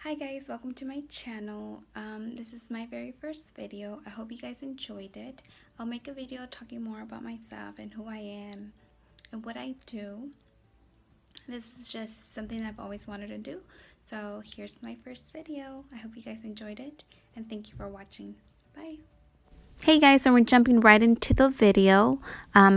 Hi guys, welcome to my channel. This is my very first video. I hope you guys enjoyed it. I'll make a video talking more about myself and who I am and what I do. This is just something I've always wanted to do. So here's my first video. I hope you guys enjoyed it and thank you for watching. Bye. Hey guys, so we're jumping right into the video.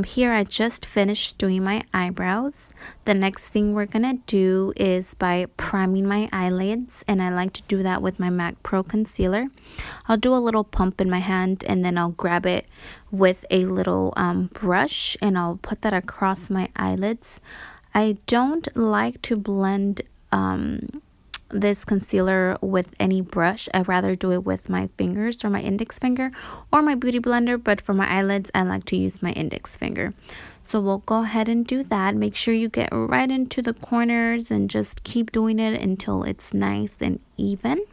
Here I just finished doing my eyebrows. The next thing we're gonna do is by priming my eyelids, and I like to do that with my MAC Pro concealer. I'll do a little pump in my hand and then I'll grab it with a little brush and I'll put that across my eyelids. I don't like to blend this concealer with any brush. I'd rather do it with my fingers or my index finger or my beauty blender, but for my eyelids I like to use my index finger. So we'll go ahead and do that. Make sure you get right into the corners and just keep doing it until it's nice and even.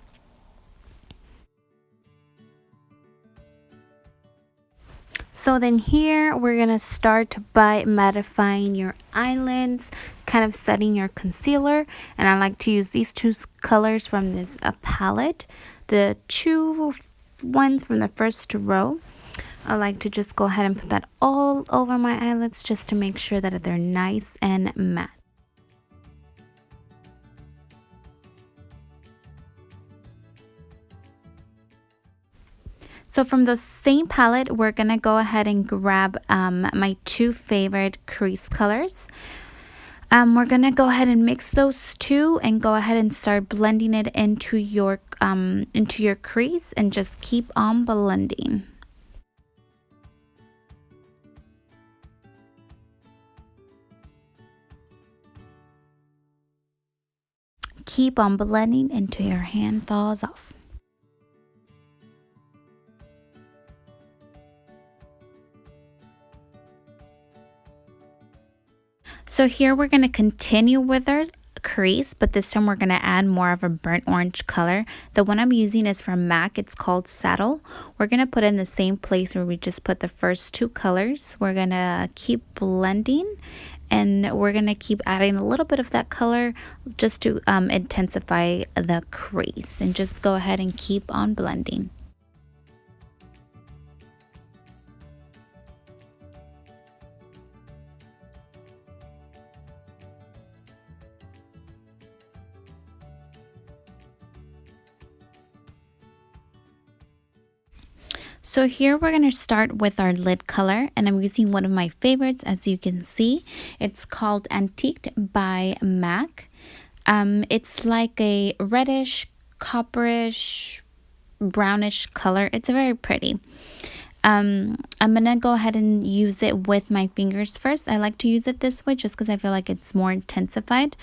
So then here we're gonna start by mattifying your eyelids, kind of setting your concealer, and I like to use these two colors from this palette, the two ones from the first row. I like to just go ahead and put that all over my eyelids just to make sure that they're nice and matte. So from the same palette, we're going to go ahead and grab my two favorite crease colors. We're going to go ahead and mix those two and go ahead and start blending it into your crease and just keep on blending. Keep on blending until your hand falls off. So here we're going to continue with our crease, but this time we're going to add more of a burnt orange color. The one I'm using is from MAC. It's called Saddle. We're going to put it in the same place where we just put the first two colors. We're going to keep blending and we're going to keep adding a little bit of that color just to intensify the crease, and just go ahead and keep on blending. So here we're going to start with our lid color, and I'm using one of my favorites. As you can see, it's called Antiqued by MAC. It's like a reddish, copperish, brownish color. It's very pretty. I'm gonna go ahead and use it with my fingers first. I like to use it this way just because I feel like it's more intensified.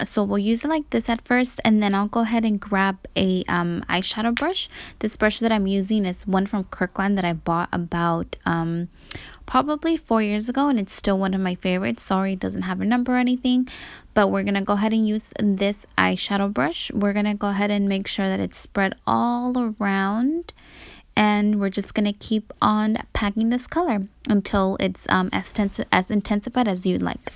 So we'll use it like this at first, and then I'll go ahead and grab a eyeshadow brush. This brush that I'm using is one from Kirkland that I bought about probably 4 years ago, and it's still one of my favorites. Sorry, it doesn't have a number or anything, but we're gonna go ahead and use this eyeshadow brush. We're gonna go ahead and make sure that it's spread all around, and we're just gonna keep on packing this color until it's as intensified as you'd like.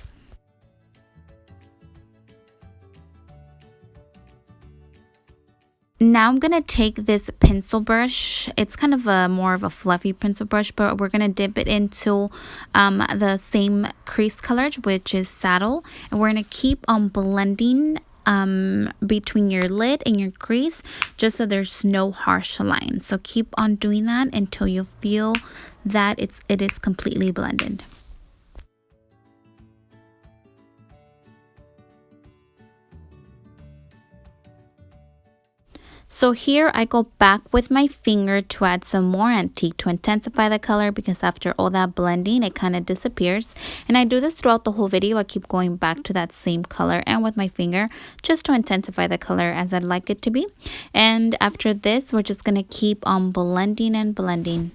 Now I'm gonna take this pencil brush. It's kind of a more of a fluffy pencil brush, but we're gonna dip it into the same crease color, which is Saddle, and we're gonna keep on blending between your lid and your crease, just so there's no harsh line. So keep on doing that until you feel that it is completely blended. So here I go back with my finger to add some more Antique to intensify the color, because after all that blending it kind of disappears. And I do this throughout the whole video. I keep going back to that same color and with my finger just to intensify the color as I'd like it to be. And after this we're just going to keep on blending and blending.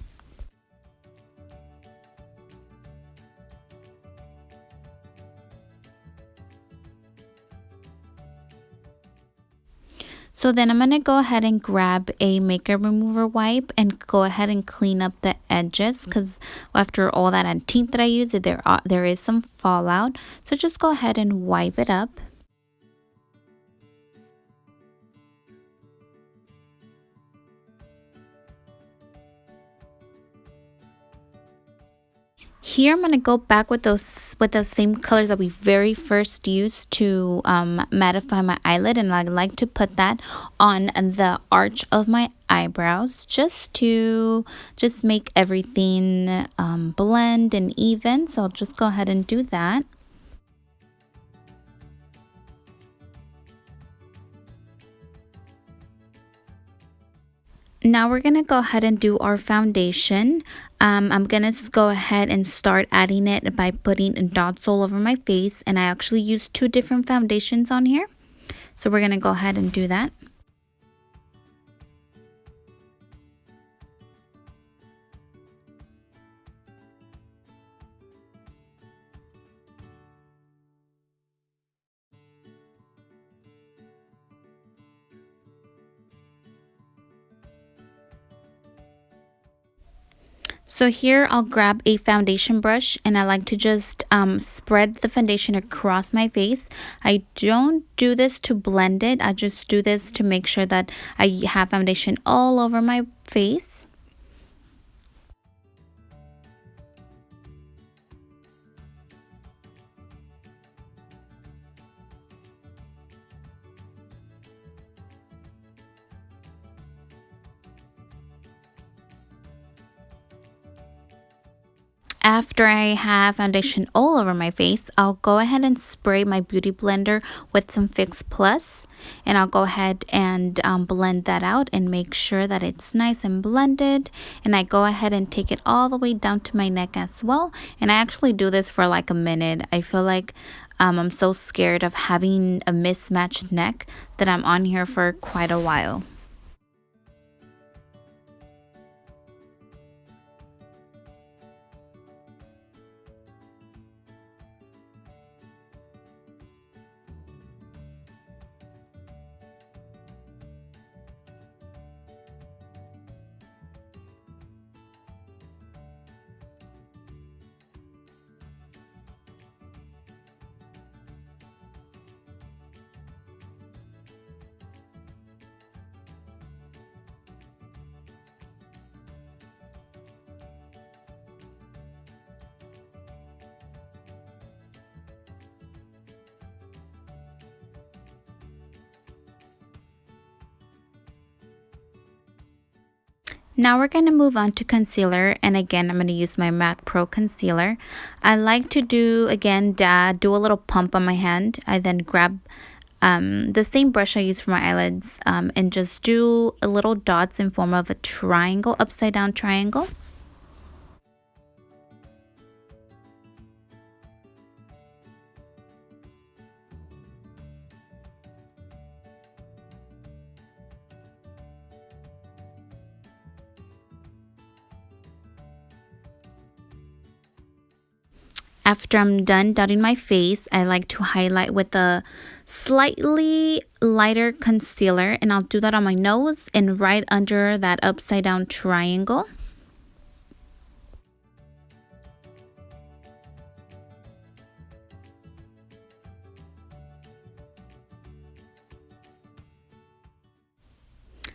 So then I'm going to go ahead and grab a makeup remover wipe and go ahead and clean up the edges, because after all that antique that I used, there is some fallout. So just go ahead and wipe it up. Here I'm going to go back with those same colors that we very first used to mattify my eyelid, and I like to put that on the arch of my eyebrows just to make everything blend and even. So I'll just go ahead and do that. Now we're going to go ahead and do our foundation. I'm going to go ahead and start adding it by putting dots all over my face. And I actually used 2 different foundations on here. So we're going to go ahead and do that. So here I'll grab a foundation brush, and I like to just spread the foundation across my face. I don't do this to blend it. I just do this to make sure that I have foundation all over my face. After I have foundation all over my face, I'll go ahead and spray my beauty blender with some Fix Plus, and I'll go ahead and blend that out and make sure that it's nice and blended. And I go ahead and take it all the way down to my neck as well, and I actually do this for like a minute. I feel like I'm so scared of having a mismatched neck that I'm on here for quite a while. Now we're going to move on to concealer, and again I'm going to use my Matte Pro concealer. I like to do a little pump on my hand. I then grab the same brush I use for my eyelids and just do a little dots in form of a triangle, upside down triangle. After I'm done dotting my face, I like to highlight with a slightly lighter concealer, and I'll do that on my nose and right under that upside down triangle.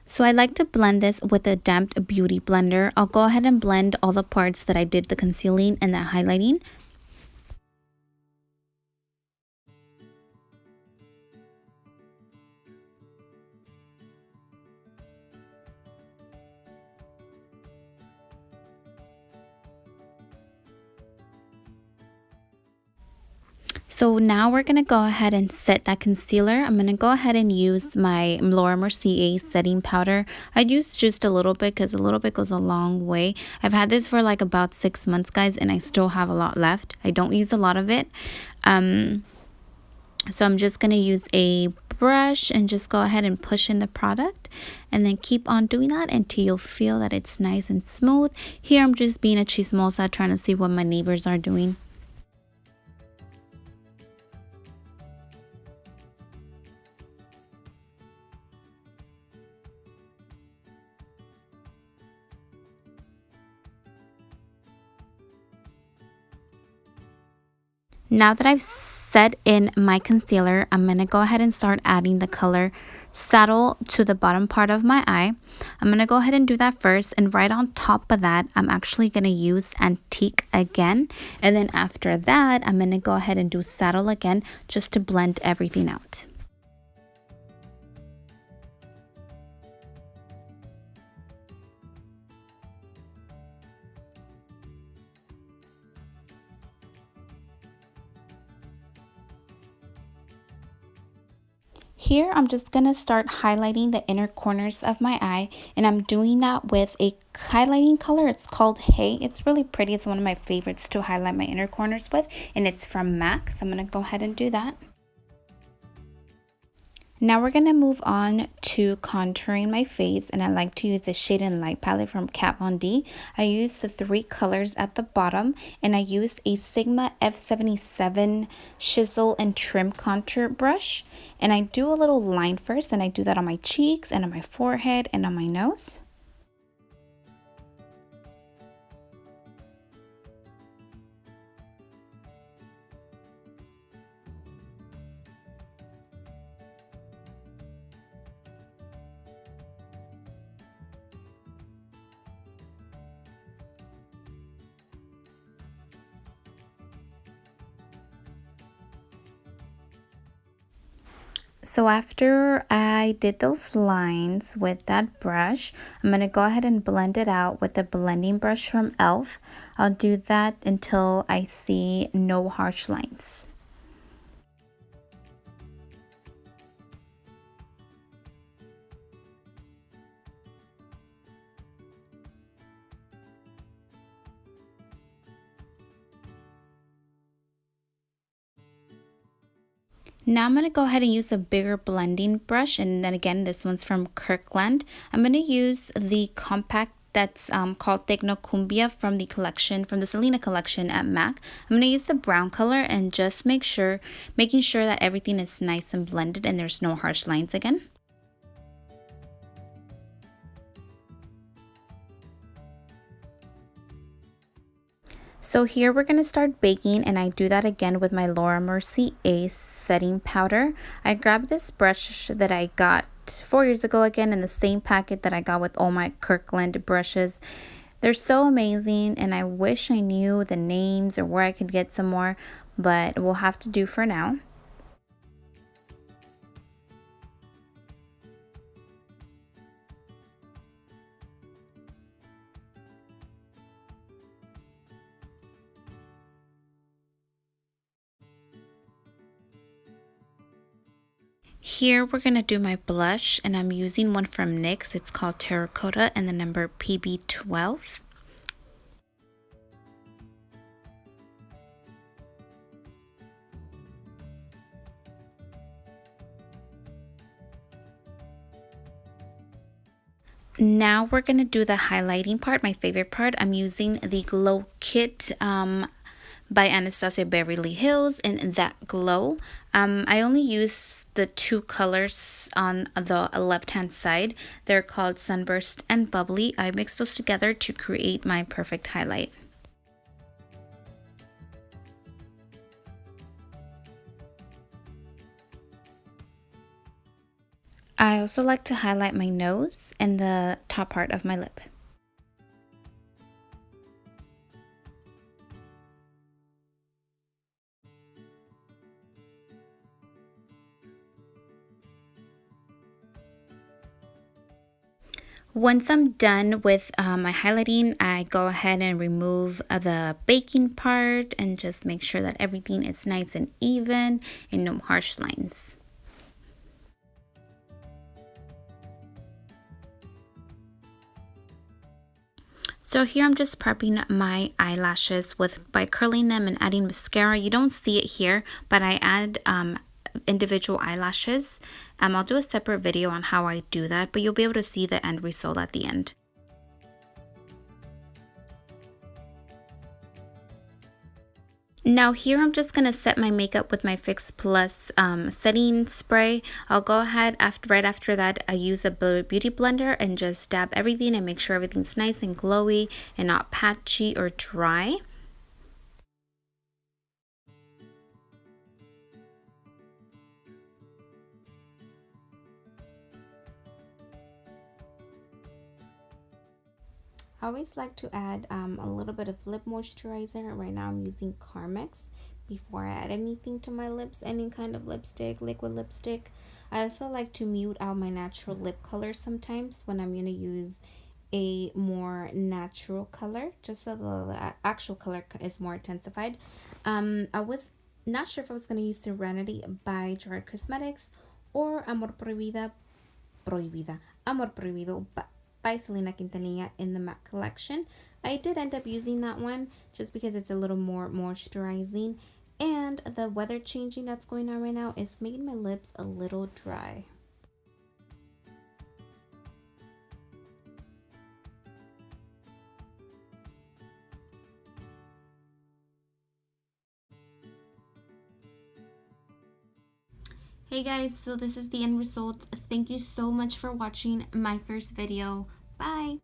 So I like to blend this with a damp beauty blender. I'll go ahead and blend all the parts that I did the concealing and the highlighting. So now we're going to go ahead and set that concealer. I'm going to go ahead and use my Mercier setting powder. I use just a little bit because a little bit goes a long way. I've had this for like about 6 months, guys, and I still have a lot left. I don't use a lot of it. So I'm just going to use a brush and just go ahead and push in the product, and then keep on doing that until you'll feel that it's nice and smooth. Here I'm just being a chismosa, trying to see what my neighbors are doing. Now that I've set in my concealer, I'm going to go ahead and start adding the color Saddle to the bottom part of my eye. I'm going to go ahead and do that first, and right on top of that, I'm actually going to use Antique again, and then after that, I'm going to go ahead and do Saddle again just to blend everything out. Here, I'm just going to start highlighting the inner corners of my eye, and I'm doing that with a highlighting color. It's called Hey. It's really pretty. It's one of my favorites to highlight my inner corners with, and it's from MAC, so I'm going to go ahead and do that. Now we're going to move on to contouring my face, and I like to use the Shade and Light palette from Kat Von D. I use the 3 colors at the bottom, and I use a Sigma F77 chisel and trim contour brush, and I do a little line first, and I do that on my cheeks and on my forehead and on my nose. So after I did those lines with that brush, I'm going to go ahead and blend it out with the blending brush from e.l.f. I'll do that until I see no harsh lines. Now I'm going to go ahead and use a bigger blending brush, and then again, this one's from Kirkland. I'm going to use the compact that's called Techno Cumbia from the collection, from the Selena collection at MAC. I'm going to use the brown color and just making sure that everything is nice and blended and there's no harsh lines again. So here we're going to start baking, and I do that again with my Laura Mercier Ace setting powder. I grabbed this brush that I got 4 years ago, again in the same packet that I got with all my Kirkland brushes. They're so amazing, and I wish I knew the names or where I could get some more, but we'll have to do for now. Here we're going to do my blush, and I'm using one from NYX. It's called Terra Cota and the number PB12. Now we're going to do the highlighting part, my favorite part. I'm using the Glow Kit by Anastasia Beverly Hills and that Glow. I only use the 2 colors on the left hand side. They're called Sunburst and Bubbly. I mixed those together to create my perfect highlight. I also like to highlight my nose and the top part of my lip. Once I'm done with my highlighting, I go ahead and remove the baking part and just make sure that everything is nice and even and no harsh lines. So here I'm just prepping my eyelashes by curling them and adding mascara. You don't see it here, but I add individual eyelashes. I'll do a separate video on how I do that, but you'll be able to see the end result at the end. Now here I'm just going to set my makeup with my Fix Plus setting spray. I'll go ahead right after that I use a beauty blender and just dab everything and make sure everything's nice and glowy and not patchy or dry. I always like to add a little bit of lip moisturizer. Right now I'm using Carmex before I add anything to my lips, any kind of lipstick, liquid lipstick. I also like to mute out my natural lip color sometimes when I'm going to use a more natural color, just so the actual color is more intensified. I was not sure if I was going to use Serenity by Tarte Cosmetics or Amor Prohibido by Selena Quintanilla in the matte collection. I did end up using that one just because it's a little more moisturizing, and the weather changing that's going on right now is making my lips a little dry. Hey guys, so this is the end result. Thank you so much for watching my first video. Bye!